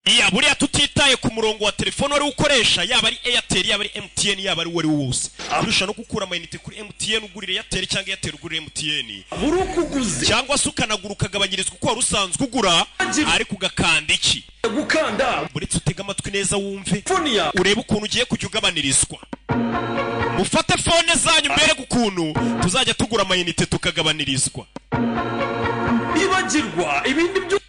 iya buriya tutitaye ku murongo wa telefone wari ukoresha yaba ari Airtel yaba ari MTN yaba ari wari wose urusha no gukura amayinite kuri MTN ugurira Airtel cyangwa Airtel ugurira MTN burukuguze cyangwa se ukanaguruka gabanyirizwa uko wari usanzwe ugura ariko ugakanda iki gukanda buretse utega amatwi neza wumve urebe ukuntu ugiye kujya ugabanirizwa ufate phone zanyu mbere gukuntu tuzajya tugura amayinite tukagabanirizwa ibagirwa ibindi byo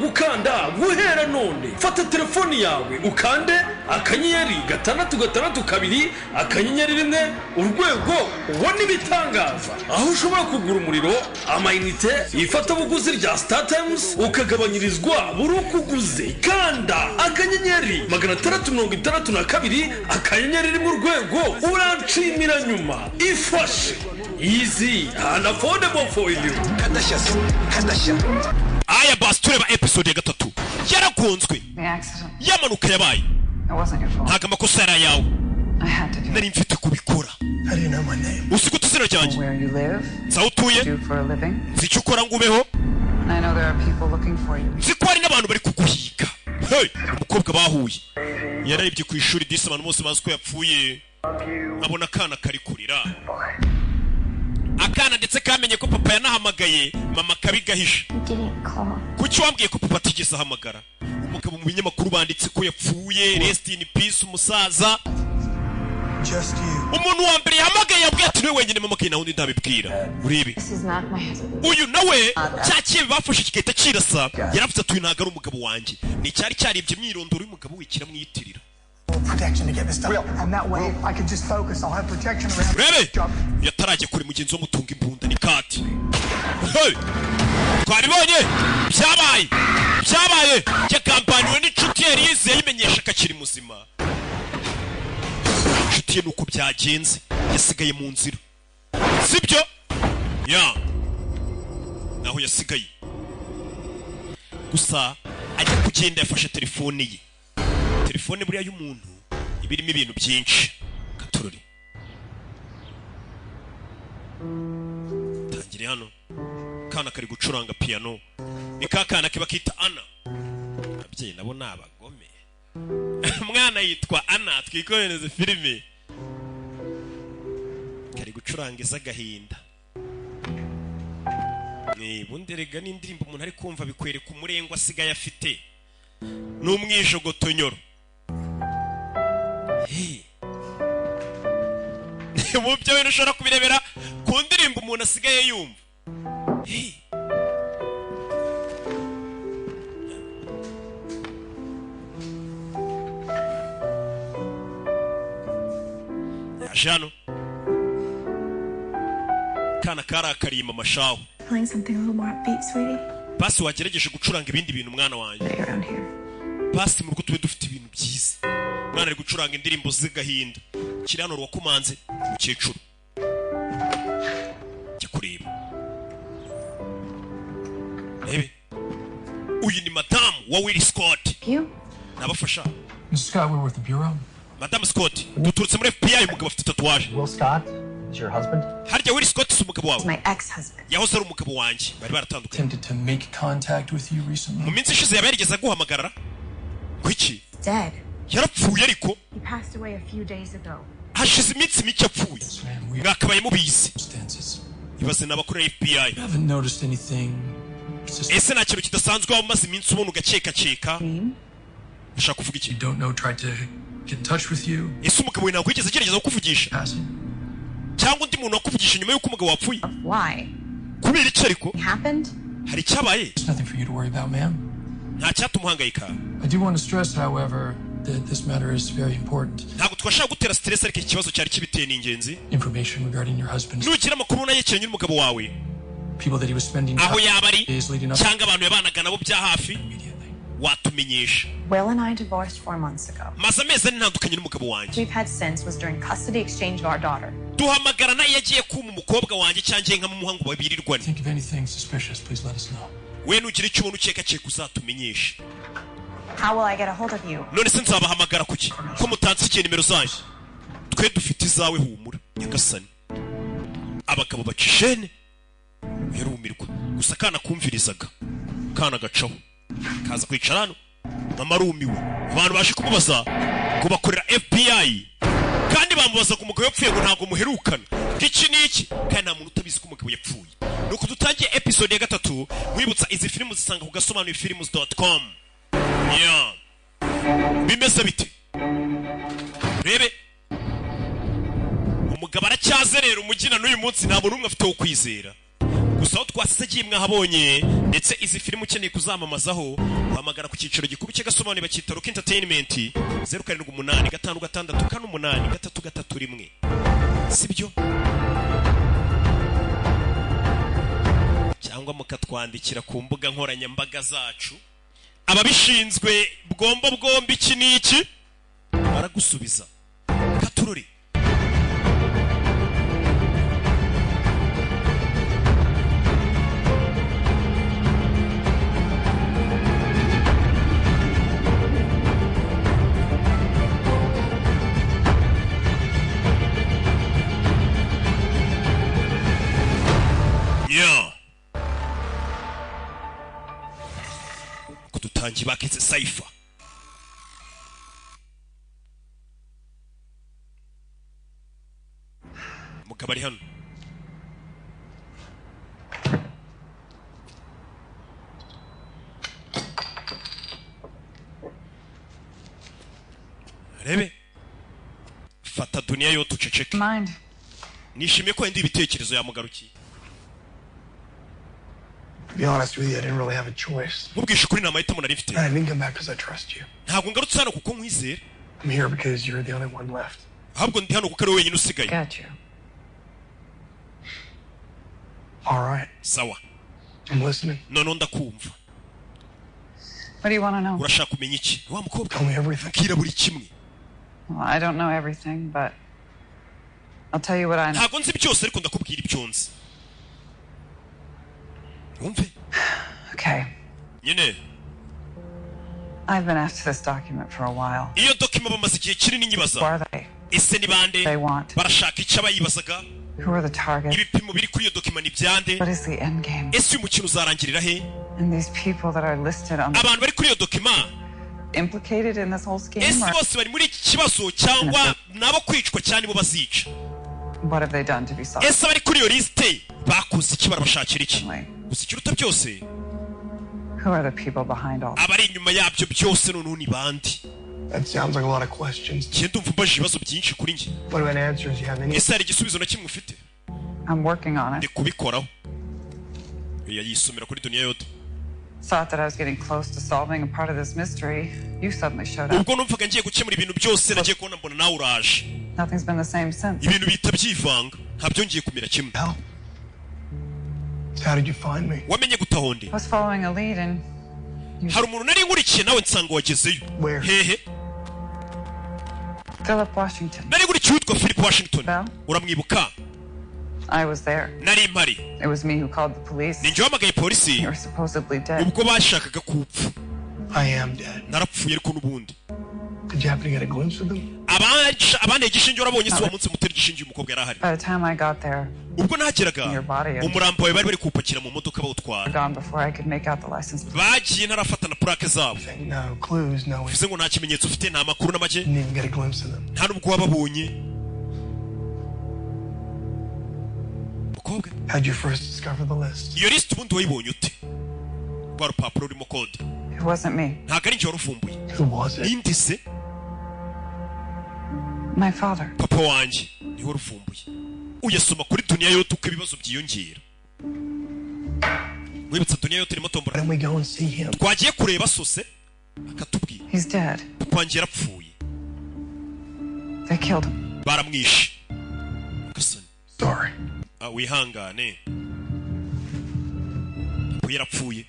gukanda guhera none fata telefoni yawe ukande akanyenyeri 662 akanyenyeri 1 urwego ubone ibitangaza aho ushobora kugura umuriro amayinite ifata buguzi rya Star Times ukagabanyirizwa burukuguze kanda akanyenyeri 662 akanyenyeri 1 urwego uranshimira nyuma ifashe easy and affordable for you kadashya aya basi tureba episode ya 3 yarakunzwe yamanuka yabaye ntago amakosa yari yawe nari mfite kubikora usiku tuzira cyanjye sawa utuye nzi ukora ngo ubeho nzi ko hari n'abantu bari kuguhiga hey umukobwa bahuye yararebye ku ishuri disi abantu bose bazi ko yapfuye abona akana kari kurira akana ndetse kamenye ko papa yanahamagaye mama kabigahisha kuki wambwiye ko papa atigeze ahamagara umugabo mu binyamakuru banditse ko yapfuye rest in peace umusaza umuntu wa mbere yahamagaye yabwiye ati niwe wenyine mama kina undi ndabibwira urebe uyu nawe cyakiye bafashe kigahita kirasa yaravuze ati uyu ntago ari umugabo wanjye ni cyari cyaribye imyirondoro y'umugabo we kiramwiyitirira protection to get this stuff real, and that way I can just focus. I'll have protection around. Rebe yatarajye kuri mugenzi wo mutunga imbunda ni kati hey twabibonye byabaye ya kampani we n'inshuti yari yizeye yimenyesha akakiri muzima inshuti ye nuko byagenze yasigaye mu nzira sibyo ya naho yasigaye gusa ajya kugenda yafashe telefone ye telefone buriya y'umuntu ibirimo ibintu byinshi katururi tangire hano kana kari gucuranga piano ni kakana kiba kita Ana abye nabo nabagome mwana yitwa Ana twikohereze filime kari gucuranga izagahinda ni bunderega n'indirimbo umuntu ari kumva bikwereka umurengo asigaye afite n'umwijogotonyoro mu byo wenda ushobora kubirebera ku ndirimbo umuntu asigaye yumva Jano kana karakarima amashaho basi wagerageje gucuranga ibindi bintu mwana wanjye basi mu rugo tube dufite ibintu byiza mwana ari gucuranga indirimbo z'agahinda kirano rwakumanze mukecuru cyo kureba rebe uyu ni madamu wa Will Scott nabafasha Scott, we're with the bureau. Madame Scott duturutse muri FBI umugabo afite tatuwaje Will Scott is your husband? harya Will Scott si umugabo wawe My ex-husband. yahoze ari umugabo wanjye bari baratandukanye Attempted to make contact with you recently. mu minsi ishize yaberigeza guhamagarara kwiki Dead. yarapfuye ariko He passed away a few days ago. hashize iminsi mike apfuye mwakabaye mubizi ibaze n'abakorera FBI I haven't noticed anything. ese nta kintu kidasanzwe waba umaze iminsi ubona ugakeka ushaka kuvuga iki You don't know, tried to get in touch with you. ese umugabo we ntabwo yigeze agerageza kukuvugisha cyangwa undi muntu wakuvugisha nyuma y'uko umugabo wapfuye Why? kubera iki ariko It happened? hari icyabaye There's nothing for you to worry about, ma'am. nta cyatuma uhangayika I do want to stress, however, that this matter is very important. ntabwo twashaka gutera stress ariko ikibazo cyari kibiteye ni ingenzi Information regarding your husband's nugira amakuru nayekeranye n'umugabo wawe people that he was spending aho yaba ari days leading up cyangwa abantu yabanaga nabo bya hafi watumenyesha Will and I divorced 4 months ago. maze amezi ane ntandukanye n'umugabo wanjye We've had since was during custody exchange of our daughter. duhamagarana iyo agiye kuma umukobwa wanjye cyangwa nkamuha ngo babirirwane Think of anything suspicious, please let us know. we nugira icyo ubona ukeka uzatumenyeshe How will I get a hold of you? none se nzabahamagara kuki ko mutansikiye nimero zanyu twe dufite izawe humura nyagasani abagabo bacishene yarumirwa gusa kana kumvirizaga kana gacaho kaza kwicara hano mama arumiwe abantu baje kumubaza ngo bakorera FBI kandi bamubaza ko umugabo yapfuye ngo ntago muherukana iki niki kandi nta muntu utabizi ko umugabo yapfuye nuko dutangiye episode ya 3 mwibutsa izi filmu zisanga ku gasobanurifilms.com yeah bimeze bite rebe umugabo aracyazerera umugina n'uyu munsi nta muntu umwe afite wo kwizera gusa aho twasigiye mwahabonye ndetse izi filmu ukeneye kuzamamazaho uhamagara ku cyiciro gikuru cy'agasobanuro bakita Rock Entertainment 0785688331 sibyo cyangwa mukatwandikira ku mbuga nkoranyambaga zacu ababishinzwe bwombi iki niki baragusubiza katururi kudutangi bakize Cypher mugabo ari hano rebe fata dunia yo tuceceke nishimiye ko ndi ibitekerezo yamugarukiye. To be honest with you, I didn't really have a choice. I didn't come back because I trust you. I'm here because you're the only one left. Got you. All right. Sawa. I'm listening. No, ndakumva. What do you want to know? Urashaka kumenya iki? Wa mukobwa. Tell me everything. Kira buri kimwe. Well, I don't know everything, but I'll tell you what I know. Ntabwo nzi byose ariko ndakubwira ibyo nzi. Okay. Nyine. I've been after this document for a while. Iyo document bamaze igihe kinini nyibaza. Who are they? Ese ni bande? They want. Barashaka icyo abayibazaga. Who are the targets? Ibipimo biri kuri iyo document ni byande. What is the end game? Ese umukino uzarangirira he? And these people that are listed on abantu bari kuri iyo document implicated in this whole scheme? Ese bose bari muri iki kibazo cyangwa nabo kwicwa cyane bo bazica? What have they done to be sorry? Ese bari kuri iyo liste bakoze iki barabashakira iki? Usikiruta byose. Who are the people behind all? Abari inyuma yabyo byose none ni bandi. That sounds like a lot of questions. Cyenda umva ibibazo byinshi kuri nge. What about answers you have any? Ese hari igisubizo na kimwe ufite? I'm working on it. Ndikubikoraho. Yayisomera kuri dunia yote. Thought that I was getting close to solving a part of this mystery. You suddenly showed up. Ubwo numvaga ngiye gukemura ibintu byose nagiye kubona mbona nawe uraje. Nothing's been the same since. Ibintu bita byivanga ntabyo ngiye kumira kimwe. How did you find me? Wamenye gutahonde? I was following a lead and hari umuntu nari nkurikiye nawe nsanga wagezeyo. Hehe. Philip Washington. Nari nkurikiye utwa Philip Washington. Uramwibuka? I was there. Nari mpari. It was me who called the police. Ninjye wamagaye polisi. You were supposedly dead. Ubwo bashakaga kupfa. I am dead. Narapfuye ariko n'ubundi. Did you happen to get a glimpse of them? Abane gishingiye urabonye se wa munsi muteri gishingiye umukobwa yarahari. By the time I got there, ubwo nageraga umurambo wawe bari kupakira mu modoka bawutwara. Gone before I could make out the license plate. Bagiye ntarafata na plaque zabo. No clues, no. Bivuze ngo nta kimenyetso ufite nta makuru na make. Didn't even get a glimpse of them. Nta nubwo wababonye. Mukobwa. How'd you first discover the list? Iyo list ubundi wayibonye ute? Rwa rupapuro rurimo code. It wasn't me. Ntabwo ari njye waruvumbuye. Who was it? Ninde se? My father. Papa wanjye niwe waruvumbuye. Uyasoma kuri dunia yote uko ibibazo byiyongera. Wibutsa dunia yote irimo tombora. Why don't we go and see him? Twagiye kureba sose akatubwira. He's dead. Papa wanjye yarapfuye. They killed him. Baramwishe. Gasani. Sorry. Wihangane. Papa yarapfuye.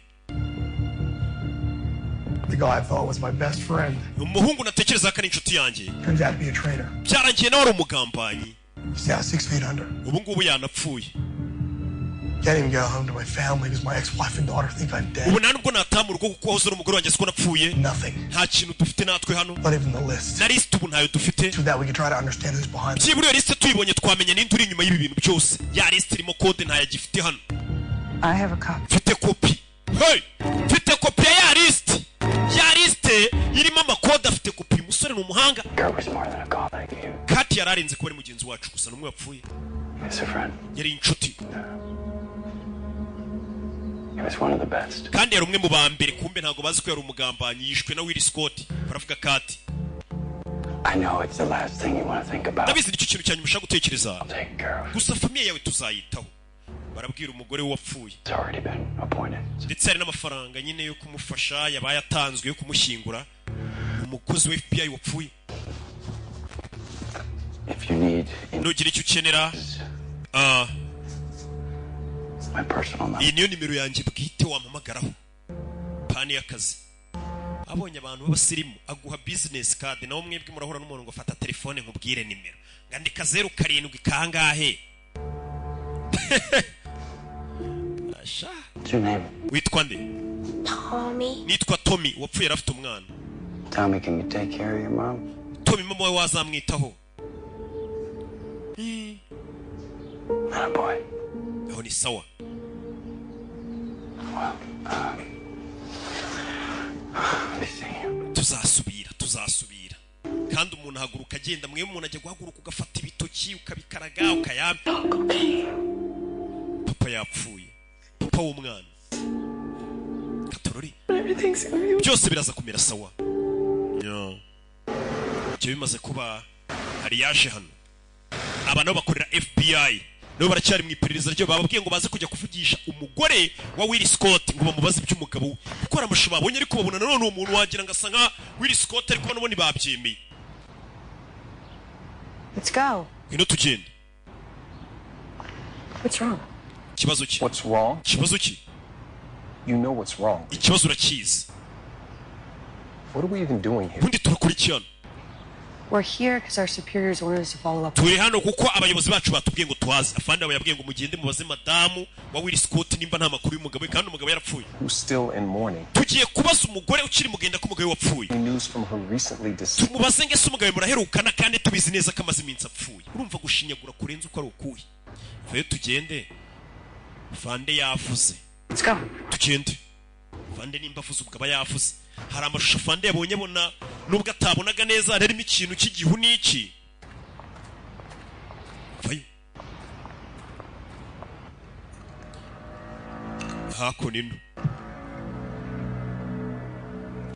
The guy I thought was my best friend. Umuhungu natekereza ko ari inshuti yanjye. Turns out to be a traitor. Byarangiye nawe ari umugambanyi. He's now 6 feet under. Ubu ngubu yanapfuye. Can't even go home to my family because my ex-wife and daughter think I'm dead. Ubu nta nubwo nataha mu rugo kuko wahoze ari umugore wanjye siko napfuye. Nothing. Nta kintu dufite natwe hano. Not even the list. Na list ubu ntayo dufite. So that we can try to understand who's behind it. Byibura iyo list tuyibonye twamenya ninde uri inyuma y'ibi bintu byose. Ya list irimo code ntayagifite hano. I have a copy. Mfite kopi. Hey! Mfite kopi ya list. Ya list amakode afite kopi. Uyu musore ni umuhanga. Kurt was more than a colleague. Kati yararenze kuba ari mugenzi wacu gusa n'umwe wapfuye. He's a friend. Yari inshuti. He was one of the best. Kandi yari umwe mu ba mbere, kumbe ntago bazi ko yari umugambanyi, yishwe na Will Scott. Baravuga Kati. I know it's the last thing you want to think about. Ndabizi nicyo kintu cyanyuma ushaka gutekereza. I'll take care of it. Gusa famiye yawe tuzayitaho. Barabwira umugore we wapfuye. It's already been appointed. Ndetse hari n'amafaranga nyine yo kumufasha yabaye atanzwe yo kumushyingura umukozi wa FBI wapfuye. If you need Nugira icyo ukenera, my personal number. iyi niyo nimero yanjye bwite wampamagaraho. Pani y'akazi. Abonye abantu b'abasirimu aguha business card, nawe mwebwe murahura n'umuntu ngo fata telefone nkubwire nimero. Ngandika 07 kangahe. Asha. What's your name? Witwa nde? Tommy. Nitwa Tommy, wapfuye yarafite umwana. Tommy, can you take care of your mom? Tommy mama we wazamwitaho. Not a boy. Aho ni sawa. Well, let me see. Tuzasubira. Kandi umuntu ahaguruka agenda, mwe umuntu ajya guhaguruka ugafata ibitoki ukabikaraga ukayampa. Papa yapfuye. Papa w'umwana. Katorori. Byose biraza kumera sawa. Yo. Cyo bimaze kuba hari yaje hano. Abantu bakorera FBI. Nabo baracyari mu iperereza ryo bababwiye ngo baze kujya kuvugisha umugore wa Will Scott ngo bamubaze iby'umugabo kuko aramusha babonye ariko babona none uwo muntu wagira ngo asanga Will Scott ariko nabo ntibabyemeye. Let's go. Ino tugende. What's wrong? Kibazo ki? What's wrong? Kibazo ki? You know what's wrong. Ikibazo urakizi. What are we even doing here? Bundi turakurikirana. We're here because our superiors wanted us to follow up. Turi hano kuko abayobozi bacu batubwiye ngo twaze. Afande abo yabwiye ngo mugende mubaze madamu wa Will Scott nimba nta makuru y'umugabo kandi umugabo yarapfuye. Who's still in mourning? Tugiye kubaza umugore ukiri mugenda ko umugabo wapfuye. Any news from her recently deceased? Tumubaze ngese umugabo muraherukana kandi tubizi neza ko amaze iminsi apfuye. Urumva gushinyagura kurenza uko ari ukuye. Vayo tugende. Fande yavuze. Let's go. Tugende. Fande nimba avuze ubwo yavuze. Hari amashusho Fande yabonye bona nubwo atabonaga neza harimo ikintu cy'igihu n'iki. Vayo. Hakunino.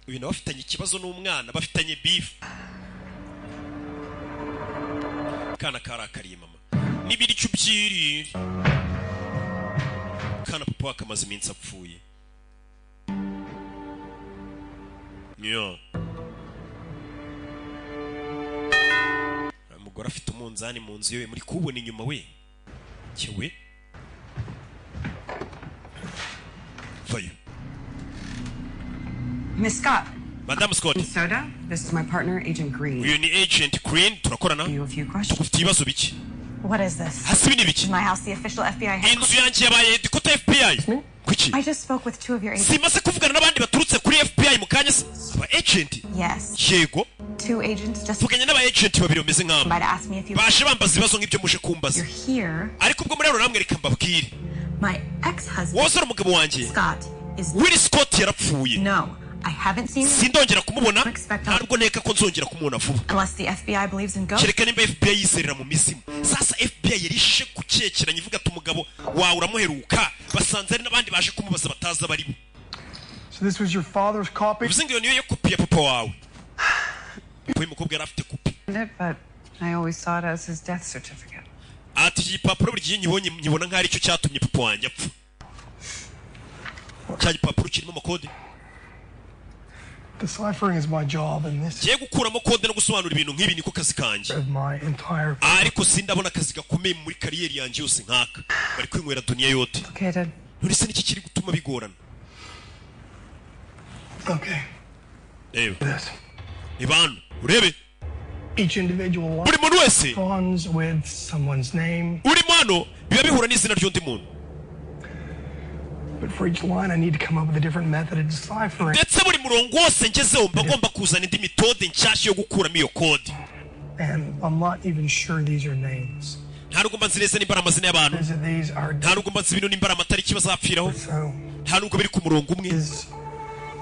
Uyu nawe afitanye ikibazo n'umwana, bafitanye beef. Kana karakariye mama. Nibiri cyubyiri. Kana papa wakamaze iminsi apfuye. Yo. Umugore afite umunzani mu nzu yewe muri kubona inyuma we. Cyewe. Vayo. Miss Scott. Madam Scott. Soda, this is my partner, Agent Green. Uyu ni Agent Green, turakorana. You a few questions. Ufite ibibazo biki? What is this? Hasibi ni biki? My house, the official FBI Inzu headquarters. yanjye yabaye dikota FBI. Kuki? I just spoke with 2 of your agents. Simaze kuvugana n'abandi baturutse kuri FBI mu kanya se. Aba agent? Yes. Yego. 2 agents just Tuvuganye n'aba agent babiri bameze nk'abo. might ask me if you. Baje bambaza ibibazo nk'ibyo muje kumbaza. You're here. Ariko ubwo muri hano namwe reka mbabwire. My ex-husband, Wowe ari umugabo wanjye. Scott, is. Will Scott yarapfuye. No, I haven't seen him Sindongera kumubona. Ntabwo neka ko nzongera kumubona vuba. unless the FBI believes in ghosts. Kereka nimba FBI yizerera mu mizimu. Sasa FBI yarishe kukekeranya ivuga ati umugabo wawe uramuheruka. Basanze ari n'abandi baje kumubaza bataza barimo. So this was your father's copy? Bivuze ngo niyo yo kopi ya papa wawe. Uyu mukobwa yari afite kopi. But I always saw it as his death certificate. Ati iki gipapuro buri gihe nyibona nk'ari cyo cyatumye papa wanjye apfa. Cya gipapuro kirimo amakode. Deciphering is my job, and this Giye gukuramo kode no gusobanura ibintu nk'ibi niko kazi kanjye. is my entire. Ariko sindabona akazi gakomeye muri kariyeri yanjye yose nkaka. Bari kwinywera dunia yote. Complicated. None se niki kiri gutuma bigorana? Okay. Reba. This. Ibanu, urebe. Each individual line Buri muntu wese responds with someone's name, uri mano biba bihura n'izina ry'undi muntu. but for each line I need to come up with a different method of deciphering. Ndetse buri murongo wose ngezeho mba ngomba kuzana indi metode nshyashya yo gukuramo iyo kode. And I'm not even sure these are names. Nta nubwo mba nzi neza nimba ari amazina y'abantu. These are. Nta nubwo mba nzi ibintu nimba ari amatariki bazapfiraho. So Nta nubwo biri ku murongo umwe. is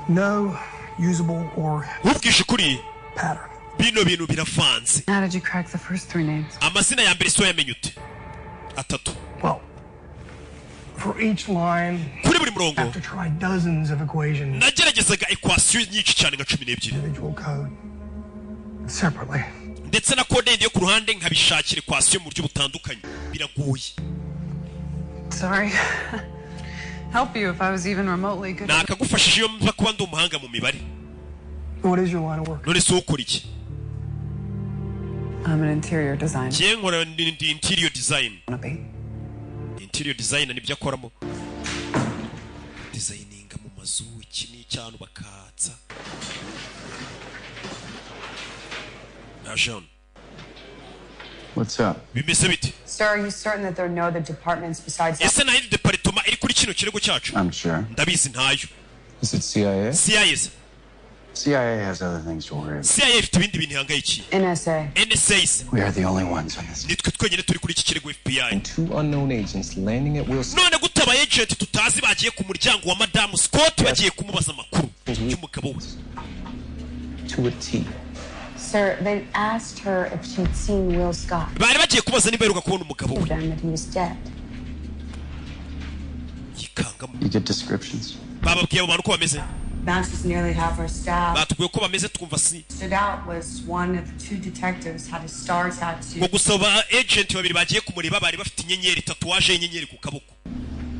no usable or ubwije ukuri pattern. bino bintu biravanze. How did you crack the first 3 names? Amazina ya mbere so yamenye ute? Atatu. Well, for each line, kuri buri murongo I have to try dozens of equations, nageragezaga equation nyinshi cyane nka 12 individual code, separately. ndetse na code yo ku ruhande nkabishakira equation mu buryo butandukanye biragoye. Sorry. Help you if I was even remotely good. nakagufashije iyo mva kuba ndi umuhanga mu mibare. What is your line of work? none se ukora iki? I'm an interior designer. Kiye nkora interior design. Interior design nibyo akoramo. Designinga mu mazu iki ni cyane bakatsa. Najon. What's up? Bimeze bite? Sir, are you certain that there are no other departments besides Ese na hindi department iri kuri kino kirego cyacu? I'm sure. Ndabizi ntayo. Is it CIA? CIA. CIA has other things to worry about. CIA ifite ibindi bintu ihangayikiye. NSA? NSA. We are the only ones on this. Nitwe twenyine turi kuri iki kirego FBI. And 2 unknown agents landing at Wilson. None gutaba agent tutazi bagiye ku muryango wa Madame Scott bagiye kumubaza amakuru y'umugabo we. To a T. Sir, they asked her if she'd seen Will Scott. Bari bagiye kubaza niba yaruka kubona umugabo we. Them that he was dead. You get descriptions. Bababwiye abantu ko bameze. Matches nearly half our staff. Batubwiye ko bameze twumva si. Stood out was one of the 2 detectives had a star tattoo. Ngo gusaba agent babiri bagiye kumureba bari bafite inyenyeri tatuwaje y'inyenyeri ku kaboko.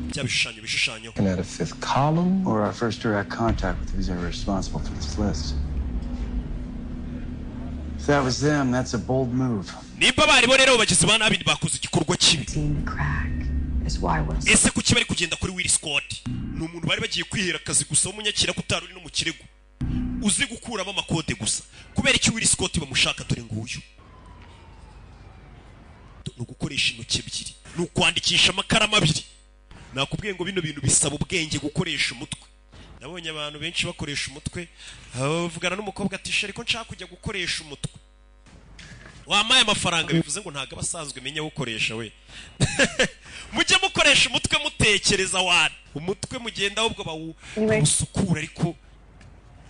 Bya bishushanyo. And at a 5th column, or our first direct contact with who's ever responsible for this list. If that was them, that's a bold move. Nimba bari bo rero bagize bana abindi bakoze igikorwa kibi. Ese kuki bari kugenda kuri Will Scott? Ni umuntu bari bagiye kwihera akazi gusa umunyakira kutari uri no mu kirego. Uzi gukuramo amakode gusa. Kubera iki Will Scott bamushaka dore nguyu. No gukoresha intoki ebyiri. No kwandikisha amakaramu abiri. Nakubwiye ngo bino bintu bisaba ubwenge gukoresha umutwe. Nabonye abantu benshi bakoresha umutwe. Bavugana n'umukobwa ati "Sheriko nshaka kujya gukoresha umutwe." Wamaye amafaranga bivuze ngo ntago abasanzwe menya gukoresha we. Mujye mukoresha umutwe mutekereza wana. Umutwe mugenda ahubwo bawusukura ariko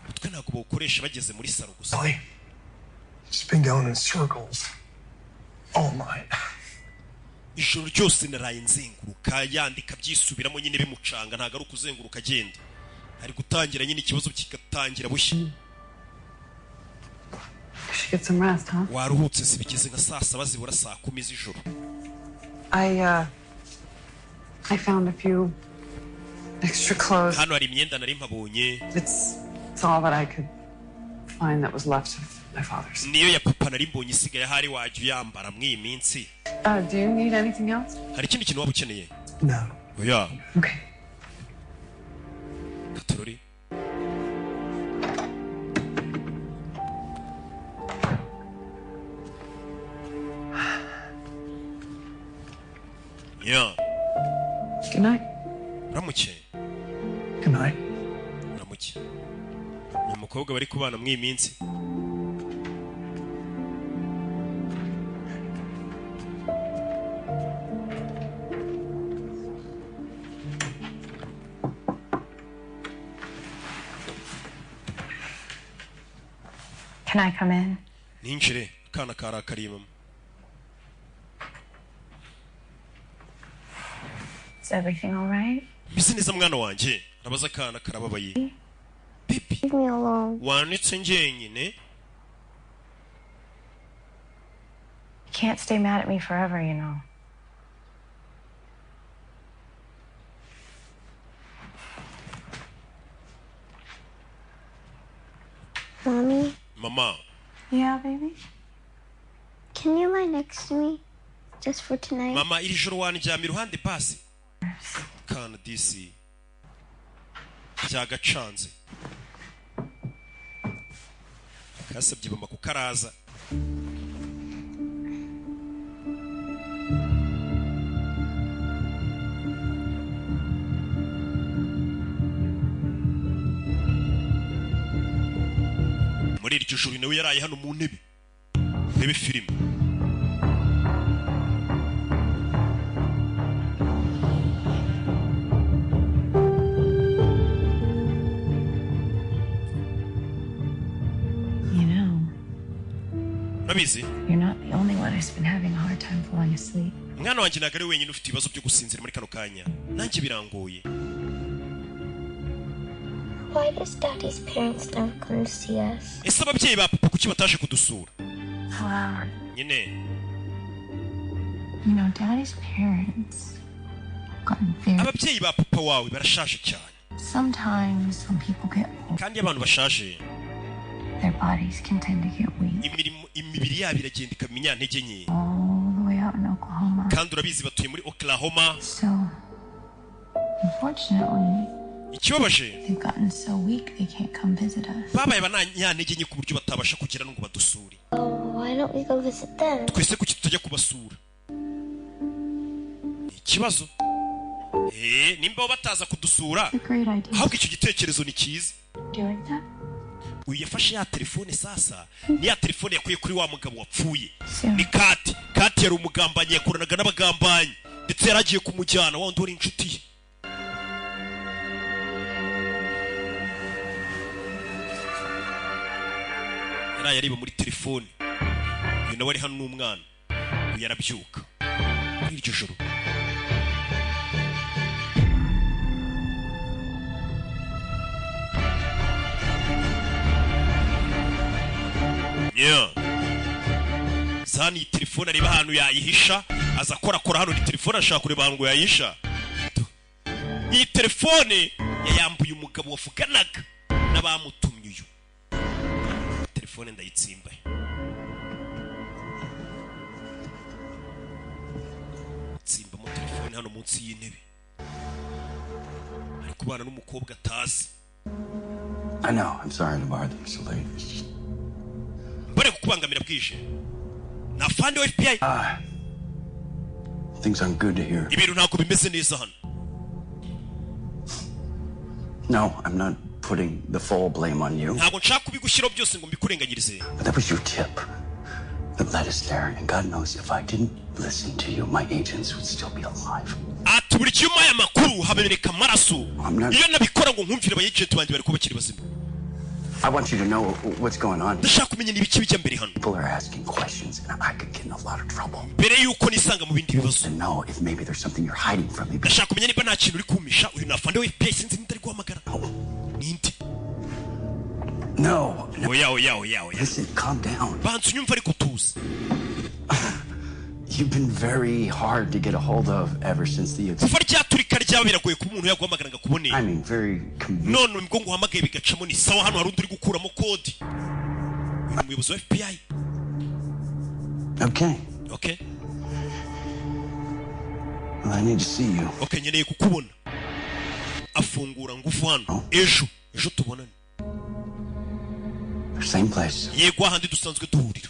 umutwe ntago bawukoresha bageze muri saro gusa. It's been going in circles all night. Ijoro ryose naraye nzenguruka yandika byisubiramo nyine bimucanga ntago ari ukuzenguruka agenda. Ari gutangira nyine ikibazo kikatangira bushya. Get some rest, huh? Waruhutse sibigeze nka saa 7 zibura saa 10 z'ijoro. I found a few extra clothes. Hano hari imyenda nari mpabonye. It's all that I could find that was left of my father's. Niyo ya papa nari mbonye isigaye hari wajye yambara mwi minsi. Do you need anything else? Hari ikindi kintu waba ukeneye? No. Oya. Okay. Katorori. Yeah. Good night. Ramuke. Good night. Ramuke. Ni umukobwa bari kubana mwi minsi. Can I come in? Ninjire kana karakariye mama. Is everything all right? Bise neza mwana wanje. Nabaza kana karababaye. Baby. Leave me alone. Wanitse njyenyine. You can't stay mad at me forever, you know. Mommy? Mama. Yeah, baby? Can you lie next to me? Just for tonight? Mama iri joro wanjyama iruhande basi. Kana DC. Byagacanze. Kasabye mama kukaraza. Muri iryo joro nawe yaraye hano mu ntebe. Rebe filime. urabizi You're not the only one who's been having a hard time falling asleep. umwana wanjye ntabwo ari wenyine ufite ibibazo byo gusinzira muri kano kanya nanjye birangoye. Why does Daddy's parents never come to see us? ese ababyeyi ba papa kuki bataje kudusura? Wow. nyine You know, Daddy's parents have gotten very... ababyeyi ba papa wawe barashaje cyane. Sometimes when people get old, kandi abantu bashaje their bodies can tend to get weak. imibiri yabo iragenda ikamenya ntege nke. All the way out in Oklahoma. kandi urabizi batuye muri Oklahoma. So, unfortunately, ikibabaje they've gotten so weak they can't come visit us. babaye bananyantege nke ku buryo batabasha kugera ngo badusure. Why don't we go visit them? twese kuki tutajya kubasura? ikibazo nimba bataza kudusura ahubwo icyo gitekerezo ni cyiza. uyu yafashe ya telefone sasa ni ya telefone yakuye kuri wa mugabo wapfuye ni Kati yari umugambanyi yakoranaga n'abagambanyi ndetse yaragiye kumujyana wa wundi wari inshuti ye. yariba muri telefone uyu nawe ari hano n'umwana uyu yarabyuka muri iryo joro. zani telefone areba ahantu yayihisha aza korakora hano ni telefone ashaka kureba ahantu yayihisha. iyi telefone yayambuye umugabo wavuganaga n'abamutumye uyu. telefone ndayitsimba tsimbamo telefone hano munsi y'intebe ari kubana n'umukobwa atazi. I know, I'm sorry to bother you so late. Mbere kukubangamira bwije na fande wa FBI. Things aren't good to hear. ibintu ntabwo bimeze neza hano. No, I'm not putting the full blame on you. ntabwo nshaka kubigushyiraho byose ngo mbikurenganyirize. But that was your tip that led us there, and God knows if I didn't listen to you, my agents would still be alive. ati buri cyuma aya makuru habereka amaraso iyo nabikora ngo nkumvire abayagenti banjye bari kubakira bazima. I want you to know what's going on. ndashaka kumenya n'ibiki bijya mbere hano. People are asking questions, and I could get in a lot of trouble. mbere yuko nisanga mu bindi bibazo. To know if maybe there's something you're hiding from me. ndashaka kumenya niba nta kintu uri kumisha uyu na fande wa FBI sinzi nitari guhamagara. ninde? No. oya. Listen, calm down. bantu nyumva ariko tuzi. You've been very hard to get a hold of ever since the kuva ryaturika ryaba biragoye ku muntu yaguhamagara ngakuboneye. I mean, very none ubwo ngo uhamagaye bigacamo ni sawa hano hari undi uri gukuramo kodi. uyu muyobozi wa FBI. Okay. Well, I need to see you. Okay, nkeneye kukubona. afungura ngufu hano ejo tubonane. Same place. yego ahandi dusanzwe duhurira.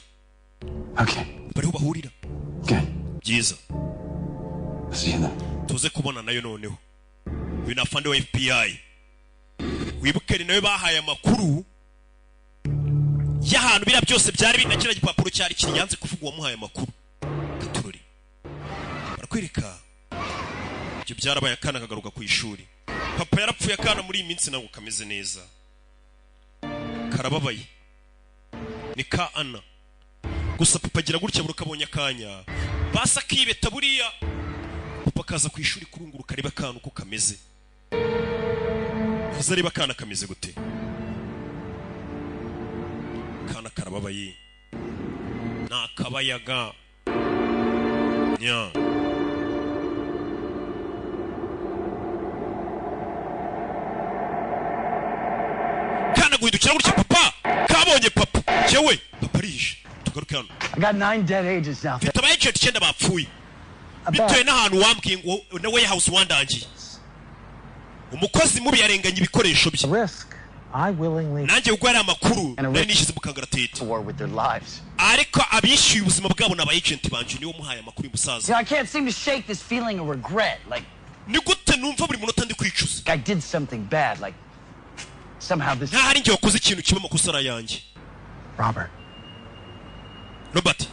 Okay. bariho bahurira. Good. byiza. See you then. tuze kubona nayo noneho uyu na fande wa FBI. wibuke ni nawe bahaye amakuru y'ahantu bira byose byari binakira gipapuro cyari kinyanze kuvuga uwamuhaye amakuru. katurori barakwereka ibyo byarabaye akana kagaruka ku ishuri. papa yarapfuye akana muri iyi minsi ntabwo kameze neza karababaye ni ka Ana. gusa papa agira gutya buri kabonye akanya basa kibeta buriya papa kaza ku ishuri kurunguruka areba akana uko kameze. uzareba akana kameze gute? akana karababaye nakabayaga nya. kana guhindukira gutya papa kabonye papa cyewe papa arishe. tugaruke hano. I got 9 dead agents now. mfite abayagenti 9 bapfuye bitewe n'ahantu wambwiye ngo na warehouse wandangiye. umukozi mubi yarenganye ibikoresho bye. nanjye ubwo yari amakuru nari nishyize mu kangaratete. ariko abishyuye ubuzima bwabo ni abayagenti banje niwo muhaye amakuru y'umusaza. I can't seem to shake this feeling of regret. Like ni gute numva buri munota ndi kwicuza. I did something bad. Like somehow this. nta hari ngiye wakoze ikintu kiba amakosa ara yanjye. Robert.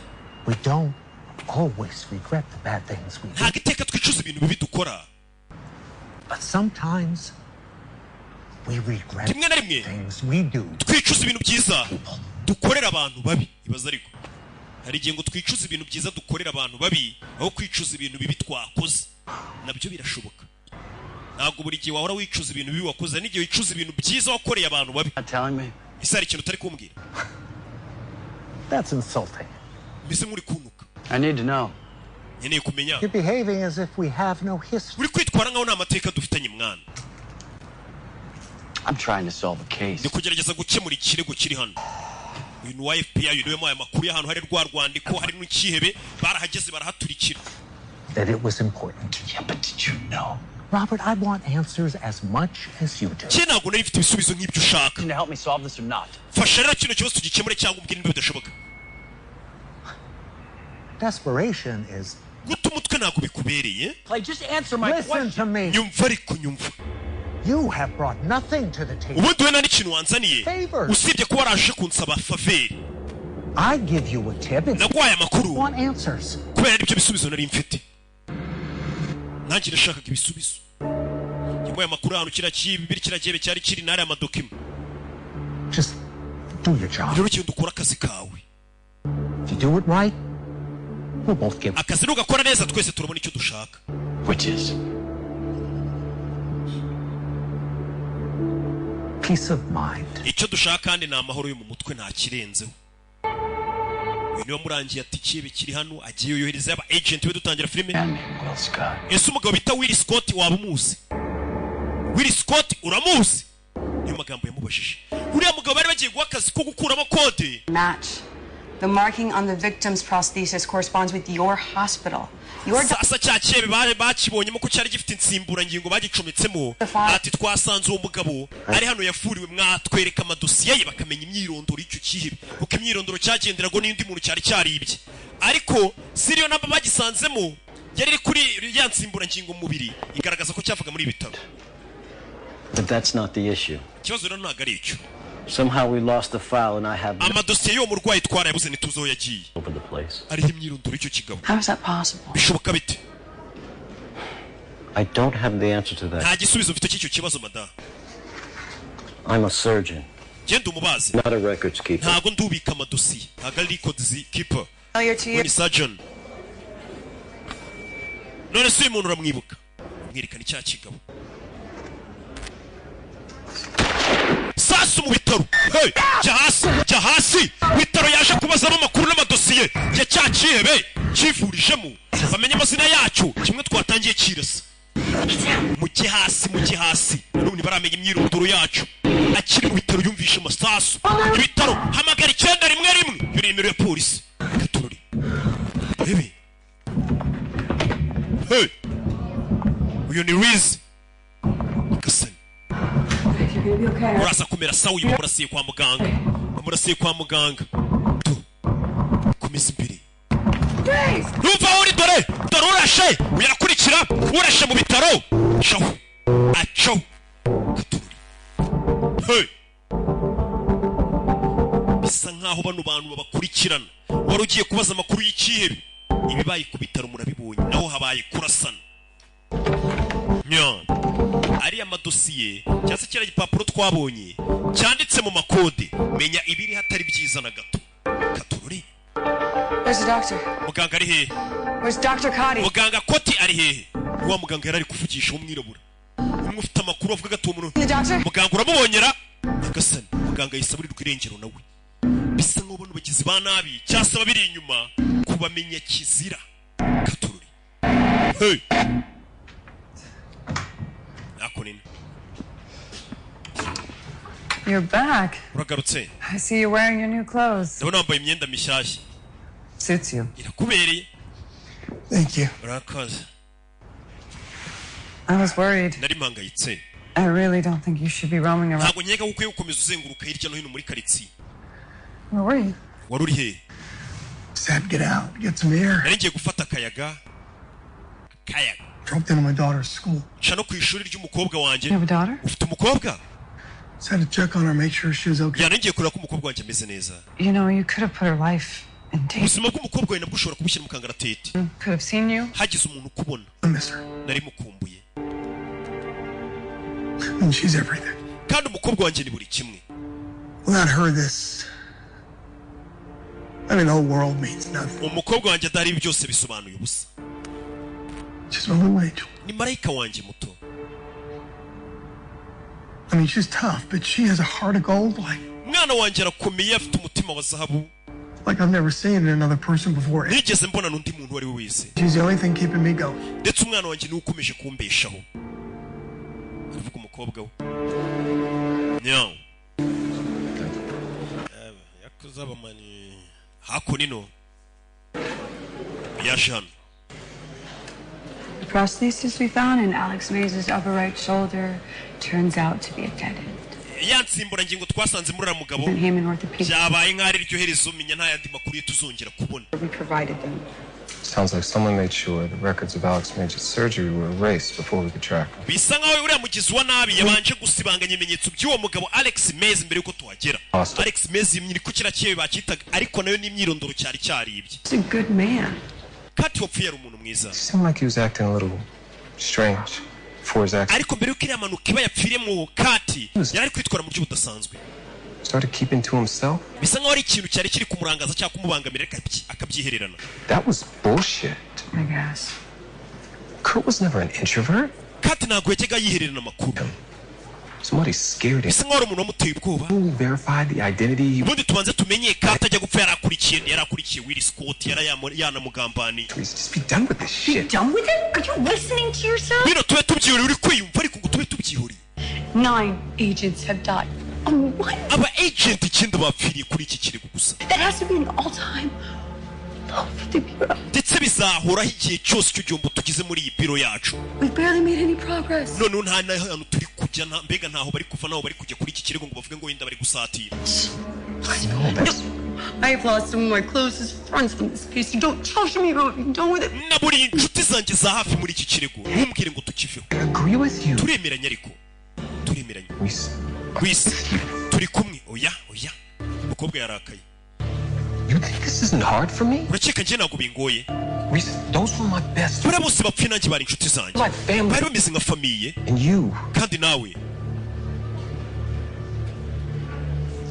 We don't always regret the bad things we do. ntabwo iteka twicuza ibintu bibi dukora. But sometimes we regret rimwe na rimwe things we do. twicuza ibintu byiza dukorera abantu babi. ibaza ariko hari igihe ngo twicuza ibintu byiza dukorera abantu babi aho kwicuza ibintu bibi twakoze nabyo birashoboka ntabwo buri gihe wahora wicuza ibintu bibi wakoze n'igihe wicuza ibintu byiza wakoreye abantu babi ese hari ikintu utari kumbwira That's insulting. mbese muri kunuka I need to know. nkeneye kumenya You're behaving as if we have no history. uri kwitwara nkaho nta mateka dufitanye mwana I'm trying to solve a case. ndi kugerageza gukemura ikirego kiri hano uyu wa FBI niwe aya makuru y'ahantu hari rwa rwandiko hari n'ikihebe barahageze barahaturikira That it was important. Yeah, but did you know? Robert, I want answers as much as you do. cye ntabwo nari mfite ibisubizo nk'ibyo ushaka Can you help me solve this or not? fasha rero kino kibazo tugikemure cyangwa umbwire niba bidashoboka Desperation is... guta umutwe ntabwo bikubereye Clay, just answer my Listen question. to me. nyumva ariko nyumva You have brought nothing to the table. ubundi we nta n'ikintu wanzaniye Favors. usibye kuba waraje kunsaba faveri I give you a tip. It's naguhaye amakuru want answers. kubera aribyo bisubizo nari mfite nanjye nashakaga ibisubizo yamuhaye amakuru ahantu kiriya gihebe cyari kiri n'ariya amadokima Just do your job. rero ikintu dukora akazi kawe If you do it right, we'll both get akazi nugakora neza twese turabona icyo dushaka Which is? peace of mind. icyo dushaka kandi ni amahoro yo mu mutwe nta kirenzeho uyu niwe murangiye ati kibe kiri hano agiye yohereza aba agent we dutangira filime Will Scott. ese umugabo bita Will Scott waba umuzi Will Scott uramuzi niyo magambo yamubajije uriya mugabo bari bagiye guha akazi ko gukuramo kode Match. The marking on the victim's prosthesis corresponds with your hospital. Your sasa cya kibe bakibonyemo ko cyari gifite insimburangingo bagicometsemo ati twasanze uwo mugabo ari hano yafuriwe mwatwereka amadosiye ye bakamenya imyirondoro y'icyo kihebe kuko imyirondoro cyagenderago n'indi muntu cyari cyaribye ariko siriyo namba bagisanzemo yari iri kuri ya nsimburangingo mu mubiri igaragaza ko cyavaga muri ibitaro But that's not the issue. ikibazo rero ntabwo ari icyo Somehow we lost the file and I have no amadosiye y'uwo murwayi twarayabuze ntituzi aho yagiye over the place. ariho imyirondoro y'icyo kigabo How is that possible? bishoboka bite I don't have the answer to that. nta gisubizo mfite cy'icyo kibazo madamu I'm a surgeon, genda umubaze not a records keeper. ntabwo ndubika amadosiye ntabwo ari records keeper Failure to we ni surgeon none se uyu muntu uramwibuka mwerekana icya kigabo sasu mu bitaro hey jya hasi bitaro yaje kubazamo amakuru n'amadosiye ya cya kihebe kivurijemo bamenye amazina yacu kimwe twatangiye kirasa mujye hasi none baramenya imyirondoro yacu akiri mu bitaro yumvishe amasasu ibitaro hamagara 911 yuri nimero ya polisi reka turori bebe hey uyu ni Riz Kasani uraza kumera sawa uyu murasiye kwa muganga komeza imbere numva uri dore urashe uyarakurikira urashe mu bitaro acaho hey bisa nkaho bano bantu babakurikirana wari ugiye kubaza amakuru y'ikihebe ibibaye ku bitaro murabibonye naho habaye kurasana ari amadosiye cyangwa se kiriya gipapuro twabonye cyanditse mu makode menya ibiri hatari byiza na gato katururi Where's the doctor? muganga ari hehe Where's Dr. Cody? muganga Koti ari hehe wa muganga yari ari kuvugisha umwirabura umwe ufite amakuru avuga gato umuntu muganga uramubonyera Nyagasani muganga yisaburirwa irengero nawe bisa nk'aho bano bagizi ba nabi cyasaba biri inyuma kubamenya kizira katururi hey akonini You're back. uragarutse I see you wearing your new clothes. ndabona wambaye imyenda mishyashya Suits you. irakubereye Thank you. urakoze I was worried. nari mpangayitse I really don't think you should be roaming around. ntabwo nkeka ko ukwiye gukomeza uzenguruka hirya no hino muri karitsiye Where were you? wari uri hehe Just had to get out, get some air. nari ngiye gufata akayaga Dropped in on my daughter's school. nca no ku ishuri ry'umukobwa wanjye You have a daughter? ufite umukobwa Just had to check on her, make sure she was okay. nari ngiye kureba ko umukobwa wanjye ameze neza You know, you could have put her life in danger. ubuzima bw'umukobwa wawe nabwo ushobora kubushyira mu kangaratete Could have seen you. hagize umuntu ukubona I miss her. nari mukumbuye And she's everything. kandi umukobwa wanjye ni buri kimwe Without her, this I mean, the whole world means nothing. umukobwa wanjye adahari ibi byose bisobanuye ubusa. Just my little angel. Ni marayika wanjye muto. I mean, she's tough, but she has a heart of gold, Mwana wanjye arakomeye afite umutima wa zahabu. like I've never seen in another person before. Nigeze mbona n'undi muntu uwo ari we wese. She's the only thing keeping me going. Ndetse umwana wanjye niwe ukomeje kumbeshaho. Aravuga umukobwa we. Nyaw. Yakuza abamani. Hako nino. Yaje hano. The prosthesis we found in Alex Mays' upper right shoulder turns out to be a dead end. Yansimbura ngingo twasanze muri ramugabo. Byabaye nk'ari ryo herezo minya nta yandi makuru tuzongera kubona. We provided them. Sounds like someone made sure the records of Alex Major's surgery were erased before we could track him. Bisa nkaho uriya mugizi wa nabi yabanje gusibanganya ibimenyetso by'uwo mugabo Alex Mays mbere yuko tuhagera. Alex Mays yimyiri ku kirakeye bakitaga ariko nayo ni imyirondoro cyari cyaribye. He's a good man. Kati wapfuye ari umuntu mwiza. Seemed like he was acting a little strange before his accident. Ariko mbere yuko iriya manuka iba yapfiremo Kati yari ari kwitwara mu buryo budasanzwe. Started keeping to himself. Bisa nkaho ari ikintu cyari kiri kumurangaza cyangwa kumubangamira akabyihererana. That was bullshit. I guess. Kurt was never an introvert. Kati ntabwo yajyaga yihererana amakuru. Somebody scared him. Bisa nkaho ari umuntu wamuteye ubwoba. We verified the identity. Ubundi tubanze tumenye Kati ajya gupfa yarakurikiye Will Scott yanamugambani. Just be done with this shit. Be done with it? Are you listening to yourself? Bino tube tubyihuri uri kwiyumva ariko ngo tube tubyihuri. 9 agents have died. What? Aba agent icyenda bapfiriye kuri iki kirego gusa. That has to be an all-time low for the bureau. Ndetse bizahoraho igihe cyose icyo gihombo tugize muri iyi biro yacu. We've barely made any progress. None nta hantu turi kujya mbega ntaho bari kuva naho bari kujya kuri iki kirego ngo bavuge ngo wenda bari gusatira. I have lost some of my closest friends from this case. You don't trust me about being done with it. Naburi inshuti zanjye za hafi muri iki kirego. Ntumbwire ngo tukiveho. I agree with you. Turemeranya ariko. Turemeranya. Wisi. Turi kumwe. Oya. Umukobwa yarakaye. You think this isn't hard for me? Urakeka njye ntabwo bingoye. Those were my best. Buriya bose bapfuye nanjye bari inshuti zanjye. My family. Bari bameze nka famiye. And you. Kandi nawe.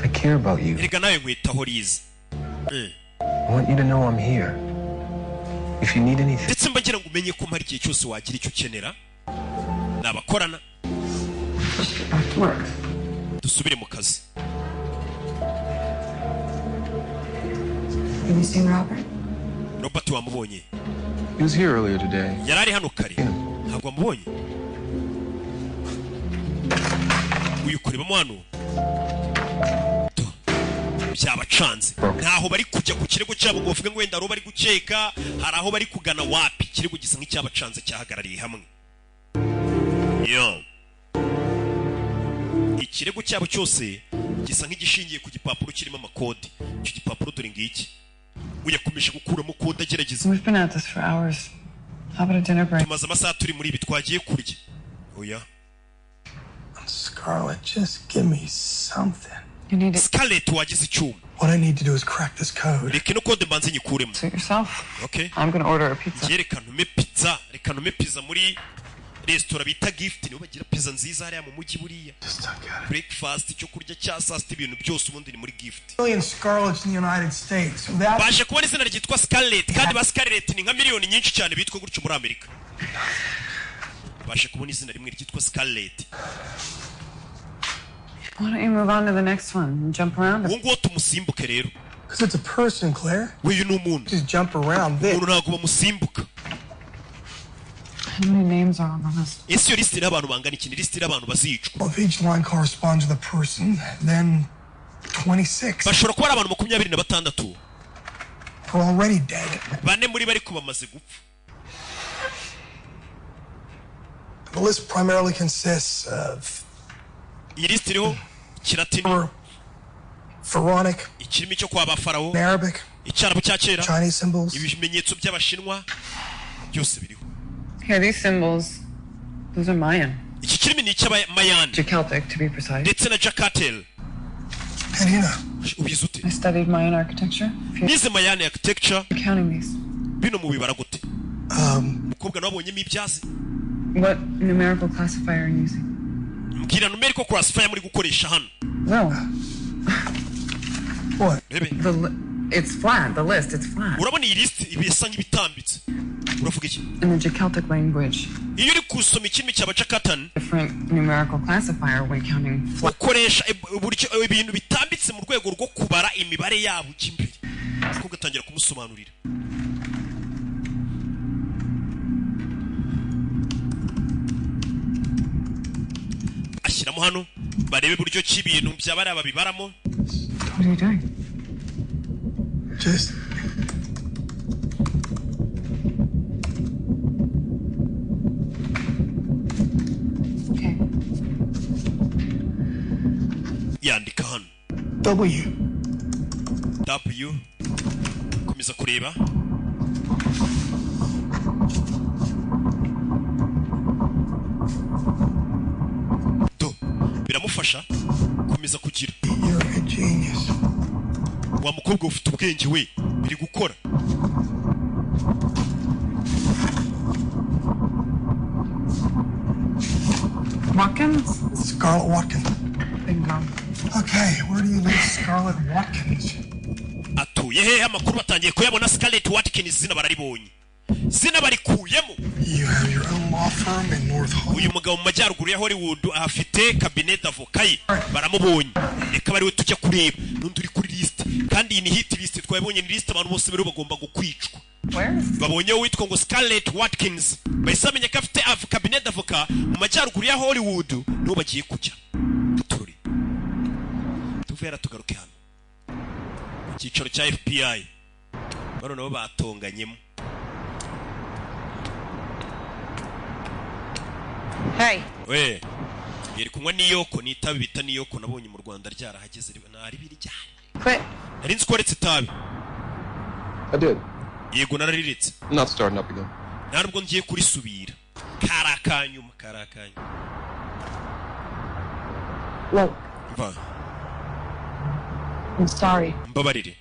I care about you. Erega nawe nkwitaho Liz. I want you to know I'm here. If you need anything. Ndetse mbagira ngo umenye ko mpari igihe cyose wagira icyo ukenera. Nabakorana. Dusubire mu kazi. Have you seen Robert? Robert wamubonye. He was here earlier today. Yarari hano kare. Ntabwo wamubonye. Uyu kurebamo hano. Byabacanze. Ntaho bari kujya ku kirego cyabo ngo bavuge ngo wenda ro bari gukeka, hari aho bari kugana wapi. Kirego gisa nk'icyabacanze cyahagarariye hamwe. Yo. Ikirego cyabo cyose gisa nk'igishingiye ku gipapuro kirimo amakode. Icyo gipapuro dore ngiki. Uyakomeje gukuramo kode agerageza. We've been at this for hours. How about a dinner break? Tumaze amasaha turi muri ibi twagiye kurya. Oya. Scarlett, just give me something. You need it. Scarlett wagize icyuma. What I need to do is crack this code. Reka no kode mbanze nyikuremo. Suit yourself. Okay. I'm gonna order a pizza. Reka ntume pizza muri restaurant bita Gift nibo bagira pizza nziza hariya mu mujyi buriya. Breakfast icyo kurya cya saa sita ibintu byose ubundi ni muri Gift. Million Scarletts in the United States. That Baje kubona izina ryitwa Scarlett kandi ba Scarlett ni nka miliyoni nyinshi cyane bitwa gutyo muri Amerika. Baje kubona izina rimwe ryitwa Scarlett. Why don't you move on to the next one and jump around? Uwo ngo tumusimbuke rero. Because it's a person, Claire. Uyu ni umuntu. Just jump around this. Umuntu ntabwo bamusimbuka. How many names are on the list? Ese iyo lisiti y'abantu bangana iki? Ni lisiti y'abantu bazicwa. Well, if each line corresponds to the person, then 26. Bashobora kuba ari abantu 26. We're already dead. Bane muri bari kuba bamaze gupfa. The list primarily consists of iyi lisiti iriho Kilatini, Pharaonic, ikirimi cyo kwa Bafarawo, Arabic, icyarabu cya kera, Chinese symbols, ibimenyetso by'Abashinwa byose biriho. Here, these symbols, those are Mayan. Iki kirimi ni icy'Abamayani. Celtic, to be precise. Ndetse na Jakatel. Ubizi ute? I studied Mayan architecture. Nize Mayan architecture. Counting these. Bino mu bibara gute? Mukobwa nabonyemo ibyazi. What numerical classifier are you using? Mbwira numerical classifier muri gukoresha hano. Well. What? Rebe. It's flat. The list, it's flat. urabona iyi list ibisa nk'ibitambitse uravuga iki In the Celtic language, iyo uri kusoma ikimi cy'abacakatani different numerical classifier when counting flat. ukoresha uburyo ibintu bitambitse mu rwego rwo kubara imibare yabo cy'imbere ko gatangira kumusobanurira ashyiramo hano barebe buryo cy'ibintu byabari ababibaramo. What are you doing? Just Okay. yandika hano W komeza kureba biramufasha komeza kugira wa mukobwa ufite ubwenge we biri gukora Watkins? Scarlett Watkins. Bingo. Okay, where do you live, Scarlett Watkins? atuye hehe amakuru batangiye kuyabona Scarlett Watkins zina bararibonye zina barikuyemo. You have your own law firm in North Hollywood. uyu mugabo mu majyaruguru ya Hollywood ahafite cabinet d'avocat ye baramubonye reka bari we tujya kureba n'undi uri kuri list kandi iyi ni hit list twabonye ni list abantu bose bari bagomba gukwicwa babonye witwa ngo Scarlett Watkins bahise bamenya ko afite cabinet d'avocat mu majyaruguru ya Hollywood n'ubu bagiye kujya tururi tuvera tugaruke hano mu cyicaro cya FBI baro nabo batonganyemo. Hey. We yeri kunywa niyoko nitabi bita niyoko nabonye mu Rwanda ryarahageze nari biri cyane. Quit. Nari nzi ko waretse itabi. I did. Yego narariretse. Not starting up again. Ntabwo ngiye kurisubira. Karakanyuma. Look. Va. I'm sorry. Mbabarire.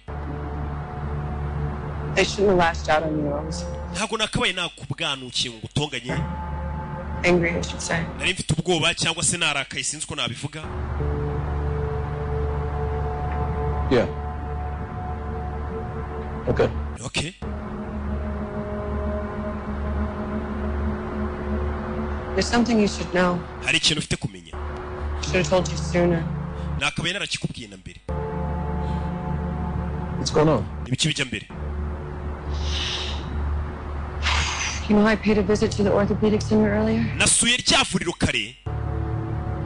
I shouldn't have lashed out on you. I was Ntabwo nakabaye nakubwanukiye ngo utonganye. angry, I should say. Nari mfite ubwoba cyangwa se narakaye sinzi ko nabivuga. Yeah. Okay. Okay. There's something you should know. Hari ikintu ufite kumenya. Should have told you sooner. Nakabaye narakikubwiye na mbere. What's going on? Ibiki bijya mbere. You know, I paid a visit to the orthopedic center earlier. Nasuye ryavuriro kare.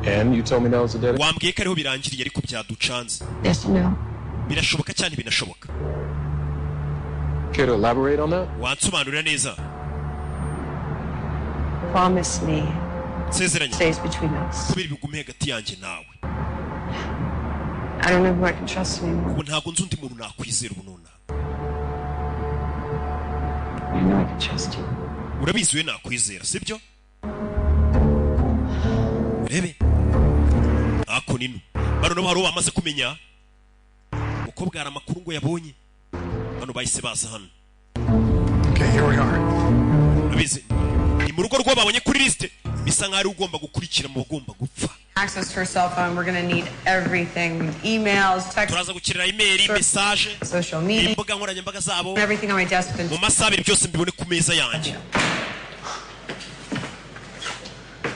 And you told me that was a dead end? Wambwiye ko ariho birangiriye ariko byaducanze. Yes and no. Birashoboka cyane binashoboka. Care to elaborate on that? Wansobanurira neza. Promise me. Sezeranya. Stays between us. Kubiri bigume hagati yanjye nawe. I don't know who I can trust anymore. Ubu ntabwo nzi undi muntu nakwizera ubu nona. I know I can trust you. Urabizi we nakwizera sibyo? Rebe. Ako nino. Bano no baro bamaze kumenya. Mukobwa ara makuru ngo yabonye. Bano bahise baza hano. Okay, here we are. Urabizi. Ni mu rugo rwo babonye kuri liste. Bisa nk'ari ugomba gukurikira mu bagomba gupfa. Access to her cell phone, we're going to need everything. Emails, text, Turaza gukirira email, message, social media, imbuga nkoranyambaga zabo. everything on my desk. Mu masaha abiri byose mbibone ku meza yanjye.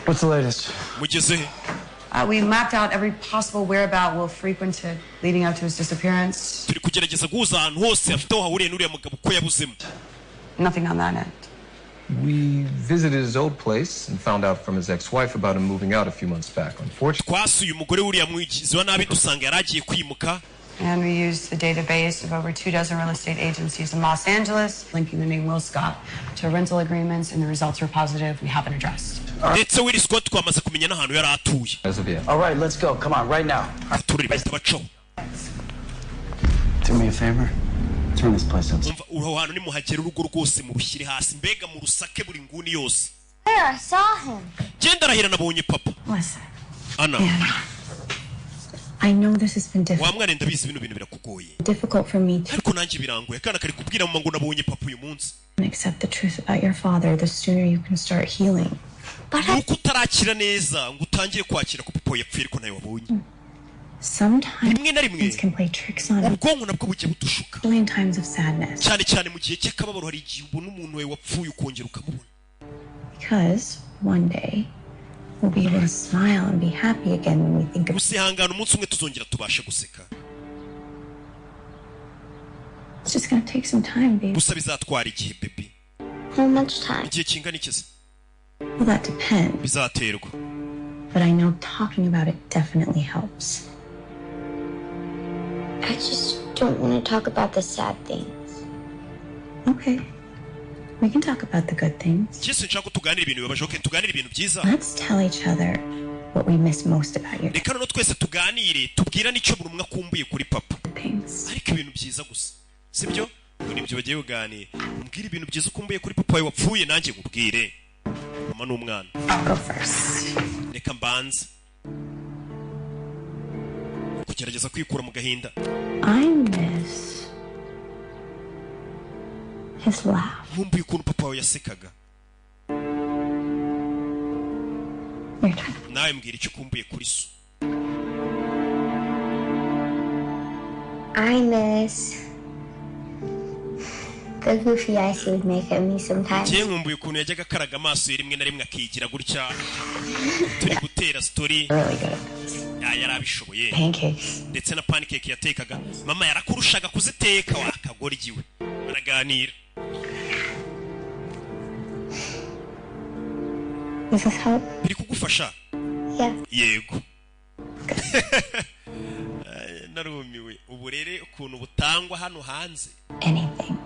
What's the latest? Mugeze he? We mapped out every possible whereabout Will frequented leading up to his disappearance. Turi kugerageza guhuza ahantu hose afite aho hahuriye n'uriya mugabo ko yabuzemo. Nothing on that end. We visited his old place and found out from his ex-wife about him moving out a few months back. Unfortunately, twasuye umugore wuriya mwigizi wa nabi dusanga yaragiye kwimuka. And we used the database of over 24 real estate agencies in Los Angeles, linking the name Will Scott to rental agreements, and the results were positive. We have an address. Ndetse Will Scott twamaze kumenya n'ahantu yari atuye. as of yet. All right, let's go. Come on, right now. Aturire bahita bacaho. Do me a favor. Turn this place upside. Umva uro hantu nimuhagera urugo rwose mu rushyire hasi mbega mu rusake buri nguni yose. There, I saw him. Genda rahira nabonye papa. Listen. Ana. I know this has been Wa mwana ndabizi bino bintu birakugoye. difficult for me to Ariko nanjye birangoye kana kari kubwira mama ngo nabonye papa uyu munsi. accept the truth about your father. The sooner you can start healing. Nuko utarakira neza ngo utangiye kwakira ko papa yapfuye ariko nayo wabonye. Sometimes can play tricks on us. ubwonko nabwo bujya butushuka In times of sadness. cyane cyane mu gihe cy'akababaro hari igihe ubona umuntu we wapfuye ukongera ukamubona Because one day we'll be able to smile and be happy again when we think of usihangana umunsi umwe tuzongera tubashe guseka It's just gonna take some time, baby. gusa bizatwara igihe baby How much time? igihe kingana iki se Well, that depends. bizaterwa But I know talking about it definitely helps. I just don't want to talk about the sad things. Okay. We can talk about the good things. Yesu nshaka tuganira ibintu bibabaje okay tuganira ibintu byiza Let's tell each other what we miss most about your reka no twese tuganire tubwirane icyo buri umwe akumbuye kuri papa things. ariko ibintu byiza gusa sibyo ngo nibyo bagiye kuganira umbwire ibintu byiza ukumbuye kuri papa wawe wapfuye nanjye ngubwire mama n'umwana I'll go first. reka mbanze kugerageza kwikura mu gahinda I miss his laugh. nkumbuye ukuntu papa wawe yasekaga Your turn. nawe mbwira icyo ukumbuye kuri so I miss the goofy eyes he would make at me sometimes. njye nkumbuye ukuntu yajyaga akaraga amaso ye rimwe na rimwe akigira gutya turi gutera story Really good at this. yari abishoboye Pancakes. ndetse na pancake yatekaga mama yarakurushaga kuziteka wakagoryiwe baraganira Does this help? biri kugufasha Yeah. yego narumiwe uburere ukuntu butangwa hano hanze Anything.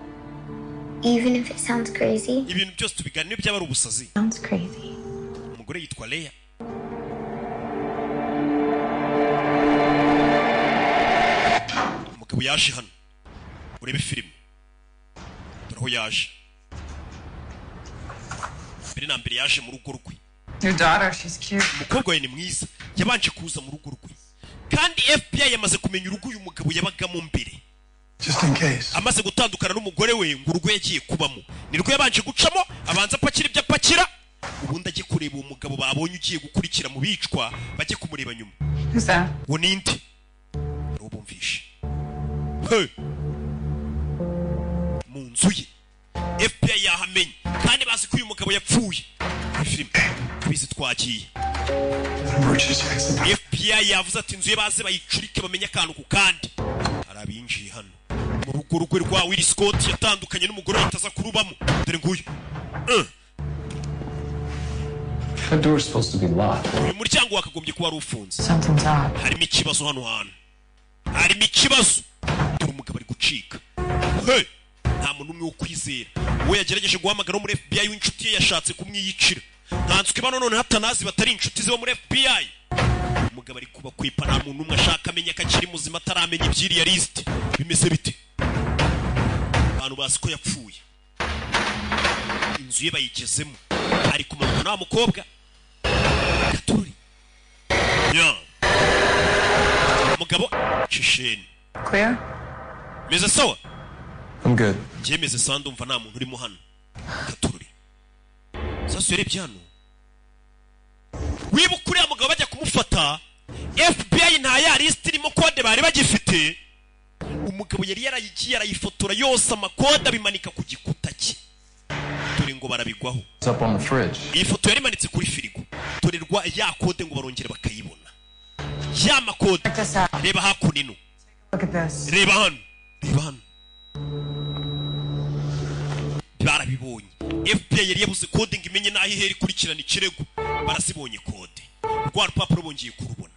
Even if it sounds crazy. ibintu byose tubiganira byaba ari ubusazi Sounds crazy. umugore yitwa Leya umugabo yaje hano urebe filime dore aho yaje mbere na mbere yaje mu rugo rwe Your daughter, she's cute. umukobwa we ni mwiza yabanje kuza mu rugo rwe kandi FBI yamaze kumenya urugo uyu mugabo yabagamo mbere Just in case. amaze gutandukana n'umugore we ngo urugo yagiye kubamo nirwo yabanje gucamo abanza apakira ibyo apakira ubundi ajye kureba uwo mugabo babonye ugiye gukurikira mu bicwa bajye kumureba nyuma Who's that? uwo ninde urubumvishe hey. mu nzu ye FBI yahamenye kandi bazi ko uyu mugabo yapfuye kuri filime tubizi twagiye Emergency exit. FBI yavuze ati inzu ye baze bayicurike bamenye akantu ku kandi hari abinjiye hano mu rugo rwe rwa Will Scott yatandukanye n'umugore ahitaza kurubamo dore nguyu That door's supposed to be locked. uyu muryango wakagombye kuba ari ufunze Something's up. harimo ikibazo hano hantu harimo ikibazo dore umugabo ari gucika hey! nta muntu umwe wo kwizera uwo yagerageje guhamagara muri FBI w'inshuti ye yashatse kumwiyicira ntanswe bano none hatanazi batari inshuti ze bo muri FBI umugabo ari kubakwipa nta muntu umwe ashaka amenya ko akiri muzima ataramenya ibyiriya lisite bimeze bite abantu bazi ko yapfuye inzu ye bayigezemo ari kumanuka na wa mukobwa gatururi ya umugabo shisheni Clear? meze sawa I'm good. njye meze sawa ndumva nta muntu urimo hano gatururi sasa urebye hano wibuka uriya mugabo bajya kumufata FBI nta ya lisite irimo kode bari bagifite umugabo yari yarayigiye arayifotora yose amakode abimanika ku gikuta cye dore ngo barabigwaho It's up on the fridge. iyi foto yari imanitse kuri firigo torerwa ya kode ngo barongere bakayibona ya makode Check this out. reba hakuno ino Look at this. reba hano reba hano barabibonye FBI yari yabuze kode ngo imenye n'aho ihera ikurikirana ikirego barasibonye kode rwa rupapuro bongeye kurubona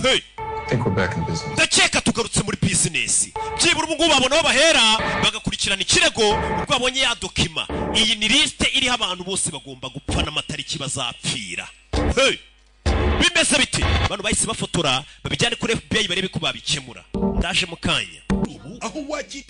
hey I think we're back in business. ndakeka tugarutse muri bizinesi byibura ubu ngubu babona aho bahera bagakurikirana ikirego ubwo babonye ya dokima iyi ni lisite iriho abantu bose bagomba gupfa n'amatariki bazapfira hey! bimeze bite abantu bahise bafotora babijyane kuri FBI barebe ko babikemura ndaje mu kanya ubu aho wagiye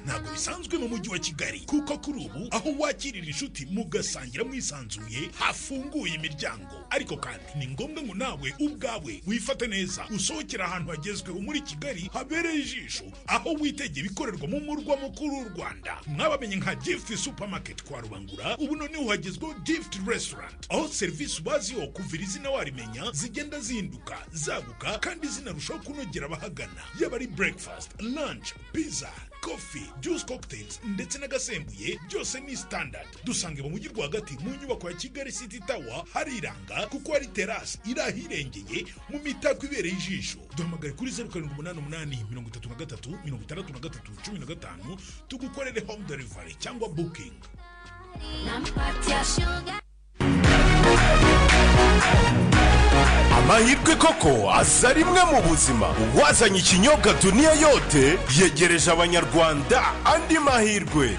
ntabwo bisanzwe mu mujyi wa Kigali kuko kuri ubu aho wakirira inshuti mugasangira mwisanzuye hafunguye imiryango, ariko kandi ni ngombwa ngo nawe ubwawe wifate neza usohokera ahantu hagezweho muri Kigali habereye ijisho, aho witegeye ibikorerwa mu murwa mukuru w'u Rwanda. Mwabamenye nka Gift Supermarket kwa Rubangura, ubu noneho hagezweho Gift Restaurant, aho serivisi ubaziho kuvira izina warimenya zigenda zihinduka zaguka kandi zinarushaho kunogera abahagana, yaba ari breakfast, lunch, pizza, coffee, juice cocktails ndetse n'agasembuye byose ni standard. Dusange mu mujyi rwagati mu nyubako ya Kigali City Tower hariranga kuko hari terrace irahirengeye mu mitako ibereye ijisho. Duhamagare kuri 0788336315 tugukorere home delivery cyangwa booking. Amahirwe koko aza rimwe mu buzima. Uwazanye ikinyobwa Dunia yote yegereje abanyarwanda andi mahirwe.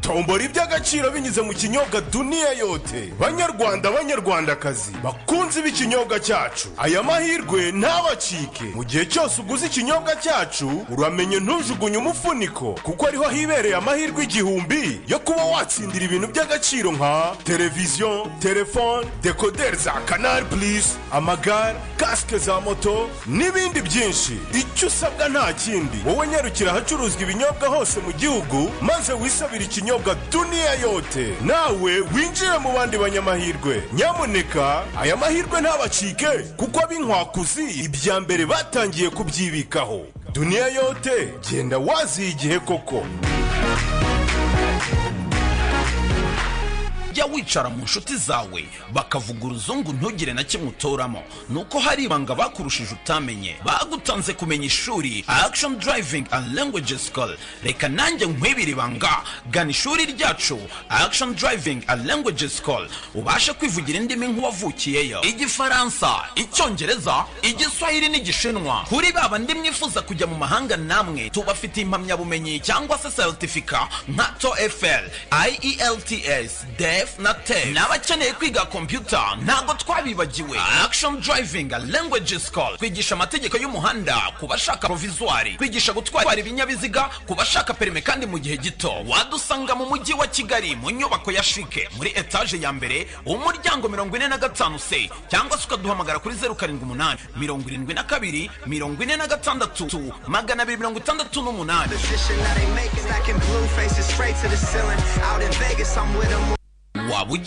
Tombora iby'agaciro binyuze mu kinyobwa Dunia yote. Banyarwandakazi bakunze b'ikinyobwa cyacu, aya mahirwe ntabacike. Mu gihe cyose uguze ikinyobwa cyacu uramenye ntujugunye umufuniko, kuko ariho hibereye amahirwe 1000 yo kuba watsindira ibintu by'agaciro nka televiziyo, telefone, decoder za Canal Plus, amagare, casque za moto n'ibindi byinshi. Icyo usabwa nta kindi, wowe nyarukira ahacuruzwa ibinyobwa hose mu gihugu maze wisabira ikinyobwa Dunia yote, nawe winjire mu bandi banyamahirwe. Nyamuneka aya mahirwe ntabacike, kuko ab'inkwakuzi ibya mbere batangiye kubyibikaho. Dunia yote, genda waziye igihe koko. Jya wicara mu nshuti zawe bakavuga uruzungu ntugire na kimwe utoramo, nuko hari ibanga bakurushije utamenye. Bagutanze kumenya ishuri Action Driving and Language School. Reka nanjye nkwibira ibanga, gana ishuri ryacu Action Driving and Language School ubashe kwivugira indimi nk'uwavukiyeyo: Igifaransa, Icyongereza, Igiswahili n'Igishinwa. Kuri baba ndi mwifuza kujya mu mahanga namwe tubafitiye impamyabumenyi cyangwa se certificate nka TOEFL, IELTS, DEF na TEF. N'abakeneye kwiga computer ntago twabibagiwe. Action Driving and Language School kwigisha amategeko y'umuhanda kubashaka provisoire, kwigisha gutwara ibinyabiziga kubashaka perime kandi mu gihe gito. Wadusanga mu mujyi wa Kigali mu nyubako ya Shike muri etage ya mbere umuryango 45C, cyangwa se ukaduhamagara kuri 078 72 46 268. Wabujya